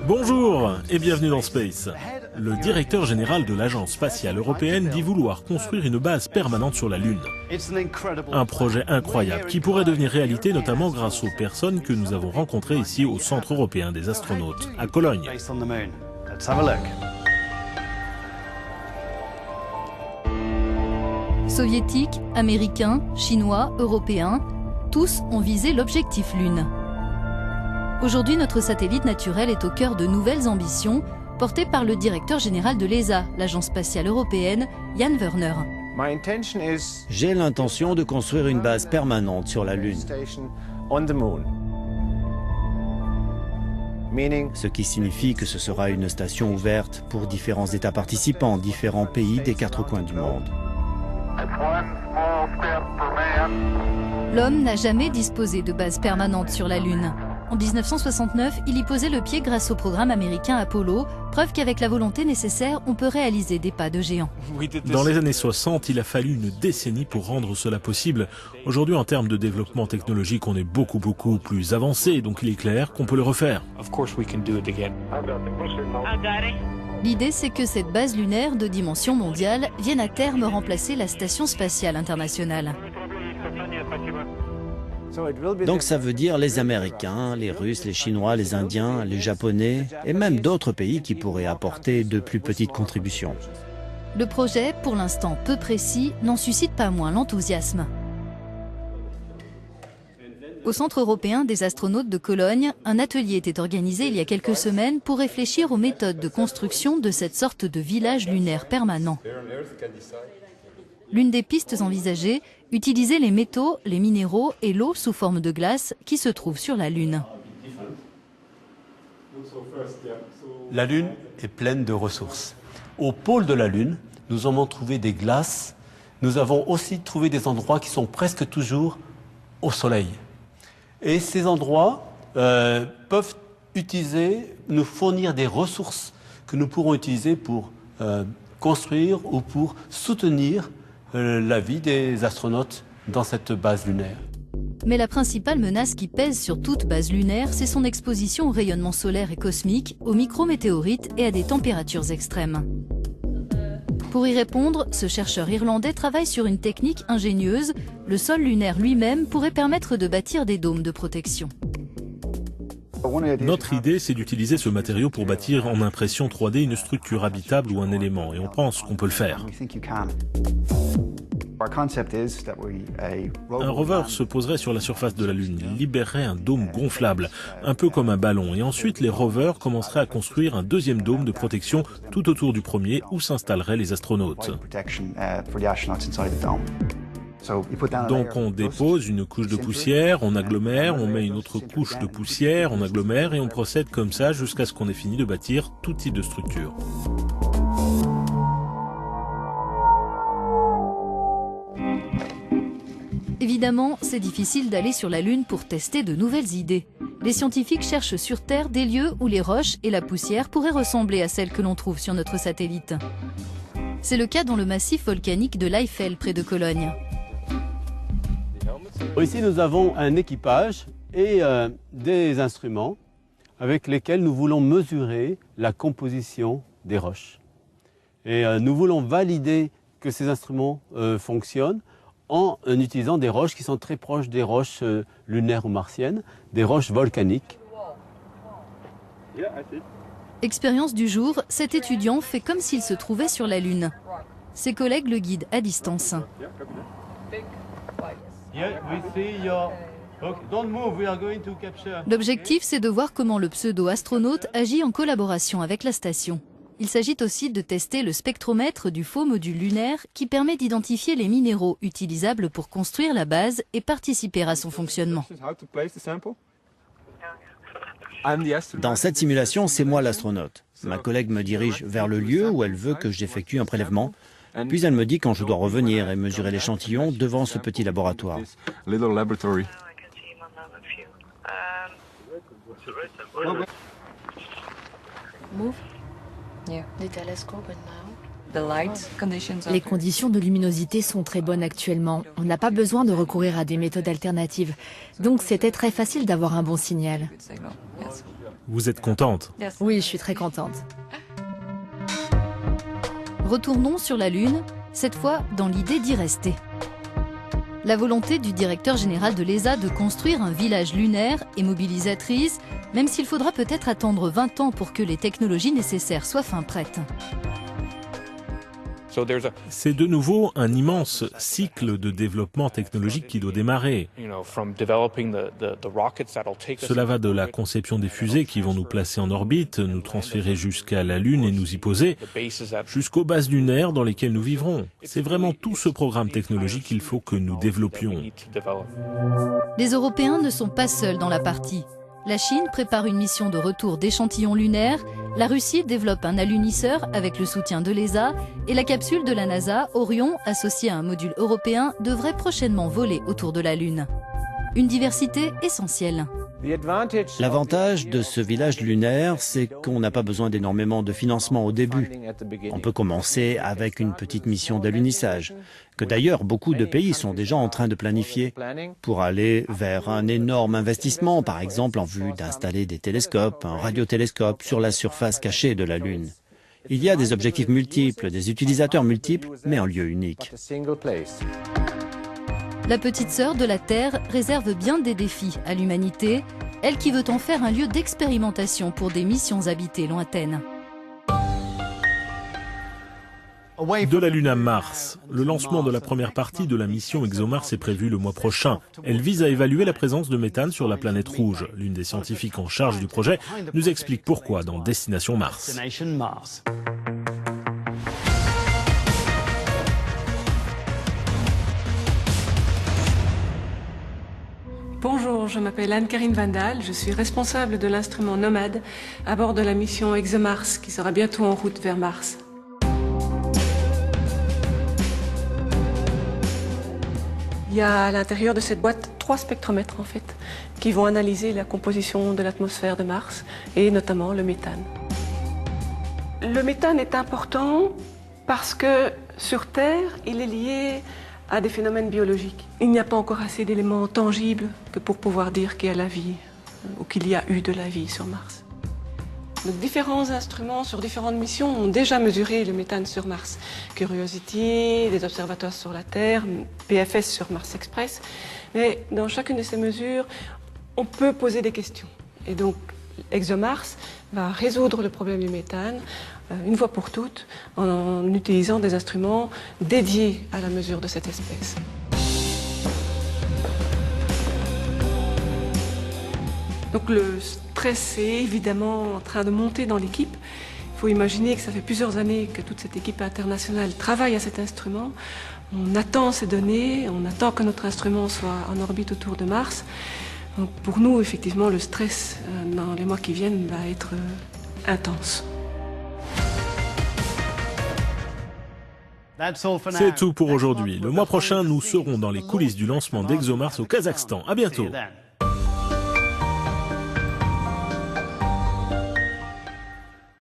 Bonjour et bienvenue dans Space. Le directeur général de l'Agence spatiale européenne dit vouloir construire une base permanente sur la Lune. Un projet incroyable qui pourrait devenir réalité notamment grâce aux personnes que nous avons rencontrées ici au Centre européen des astronautes, à Cologne. Soviétiques, Américains, Chinois, Européens, tous ont visé l'objectif Lune. Aujourd'hui, notre satellite naturel est au cœur de nouvelles ambitions, portées par le directeur général de l'ESA, l'Agence spatiale européenne, Jan Werner. J'ai l'intention de construire une base permanente sur la Lune. Ce qui signifie que ce sera une station ouverte pour différents États participants, différents pays des quatre coins du monde. L'homme n'a jamais disposé de base permanente sur la Lune. En 1969, il y posait le pied grâce au programme américain Apollo, preuve qu'avec la volonté nécessaire, on peut réaliser des pas de géant. Dans les années 60, il a fallu une décennie pour rendre cela possible. Aujourd'hui, en termes de développement technologique, on est beaucoup plus avancé, donc il est clair qu'on peut le refaire. L'idée, c'est que cette base lunaire de dimension mondiale vienne à terme remplacer la Station spatiale internationale. Donc ça veut dire les Américains, les Russes, les Chinois, les Indiens, les Japonais et même d'autres pays qui pourraient apporter de plus petites contributions. Le projet, pour l'instant peu précis, n'en suscite pas moins l'enthousiasme. Au Centre européen des astronautes de Cologne, un atelier était organisé il y a quelques semaines pour réfléchir aux méthodes de construction de cette sorte de village lunaire permanent. L'une des pistes envisagées, utiliser les métaux, les minéraux et l'eau sous forme de glace qui se trouvent sur la Lune. La Lune est pleine de ressources. Au pôle de la Lune, nous avons trouvé des glaces. Nous avons aussi trouvé des endroits qui sont presque toujours au soleil. Et ces endroits peuvent nous fournir des ressources que nous pourrons utiliser pour construire ou pour soutenir la vie des astronautes dans cette base lunaire. Mais la principale menace qui pèse sur toute base lunaire, c'est son exposition au rayonnement solaire et cosmique, aux micrométéorites et à des températures extrêmes. Pour y répondre, ce chercheur irlandais travaille sur une technique ingénieuse. Le sol lunaire lui-même pourrait permettre de bâtir des dômes de protection. Notre idée, c'est d'utiliser ce matériau pour bâtir en impression 3D une structure habitable ou un élément, et on pense qu'on peut le faire. Un rover se poserait sur la surface de la Lune, libérerait un dôme gonflable, un peu comme un ballon, et ensuite les rovers commenceraient à construire un deuxième dôme de protection tout autour du premier où s'installeraient les astronautes. Donc on dépose une couche de poussière, on agglomère, on met une autre couche de poussière, on agglomère et on procède comme ça jusqu'à ce qu'on ait fini de bâtir tout type de structure. Évidemment, c'est difficile d'aller sur la Lune pour tester de nouvelles idées. Les scientifiques cherchent sur Terre des lieux où les roches et la poussière pourraient ressembler à celles que l'on trouve sur notre satellite. C'est le cas dans le massif volcanique de l'Eifel, près de Cologne. Ici, nous avons un équipage et des instruments avec lesquels nous voulons mesurer la composition des roches. Et nous voulons valider que ces instruments fonctionnent en utilisant des roches qui sont très proches des roches lunaires ou martiennes, des roches volcaniques. Expérience du jour, cet étudiant fait comme s'il se trouvait sur la Lune. Ses collègues le guident à distance. L'objectif, c'est de voir comment le pseudo-astronaute agit en collaboration avec la station. Il s'agit aussi de tester le spectromètre du faux module lunaire qui permet d'identifier les minéraux utilisables pour construire la base et participer à son fonctionnement. Dans cette simulation, c'est moi l'astronaute. Ma collègue me dirige vers le lieu où elle veut que j'effectue un prélèvement. Puis elle me dit quand je dois revenir et mesurer l'échantillon devant ce petit laboratoire. Les conditions de luminosité sont très bonnes actuellement. On n'a pas besoin de recourir à des méthodes alternatives. Donc c'était très facile d'avoir un bon signal. Vous êtes contente? Oui, je suis très contente. Retournons sur la Lune, cette fois dans l'idée d'y rester. La volonté du directeur général de l'ESA de construire un village lunaire est mobilisatrice, même s'il faudra peut-être attendre 20 ans pour que les technologies nécessaires soient fin prêtes. C'est de nouveau un immense cycle de développement technologique qui doit démarrer. Cela va de la conception des fusées qui vont nous placer en orbite, nous transférer jusqu'à la Lune et nous y poser, jusqu'aux bases lunaires dans lesquelles nous vivrons. C'est vraiment tout ce programme technologique qu'il faut que nous développions. Les Européens ne sont pas seuls dans la partie. La Chine prépare une mission de retour d'échantillons lunaires, la Russie développe un alunisseur avec le soutien de l'ESA et la capsule de la NASA, Orion, associée à un module européen, devrait prochainement voler autour de la Lune. Une diversité essentielle. L'avantage de ce village lunaire, c'est qu'on n'a pas besoin d'énormément de financement au début. On peut commencer avec une petite mission d'alunissage, que d'ailleurs beaucoup de pays sont déjà en train de planifier, pour aller vers un énorme investissement, par exemple en vue d'installer des télescopes, un radiotélescope sur la surface cachée de la Lune. Il y a des objectifs multiples, des utilisateurs multiples, mais en lieu unique. La petite sœur de la Terre réserve bien des défis à l'humanité, elle qui veut en faire un lieu d'expérimentation pour des missions habitées lointaines. De la Lune à Mars, le lancement de la première partie de la mission ExoMars est prévu le mois prochain. Elle vise à évaluer la présence de méthane sur la planète rouge. L'une des scientifiques en charge du projet nous explique pourquoi dans Destination Mars. Bonjour, je m'appelle Anne-Karine Vandal, je suis responsable de l'instrument Nomad à bord de la mission ExoMars qui sera bientôt en route vers Mars. Il y a à l'intérieur de cette boîte 3 spectromètres en fait, qui vont analyser la composition de l'atmosphère de Mars et notamment le méthane. Le méthane est important parce que sur Terre, il est lié à des phénomènes biologiques. Il n'y a pas encore assez d'éléments tangibles que pour pouvoir dire qu'il y a la vie ou qu'il y a eu de la vie sur Mars. Donc, différents instruments sur différentes missions ont déjà mesuré le méthane sur Mars. Curiosity, des observateurs sur la Terre, PFS sur Mars Express. Mais dans chacune de ces mesures, on peut poser des questions. Et donc, ExoMars va résoudre le problème du méthane une fois pour toutes en utilisant des instruments dédiés à la mesure de cette espèce. Donc le stress est évidemment en train de monter dans l'équipe. Il faut imaginer que ça fait plusieurs années que toute cette équipe internationale travaille à cet instrument. On attend ces données, on attend que notre instrument soit en orbite autour de Mars. Donc pour nous, effectivement, le stress dans les mois qui viennent va être intense. C'est tout pour aujourd'hui. Le mois prochain, nous serons dans les coulisses du lancement d'ExoMars au Kazakhstan. À bientôt.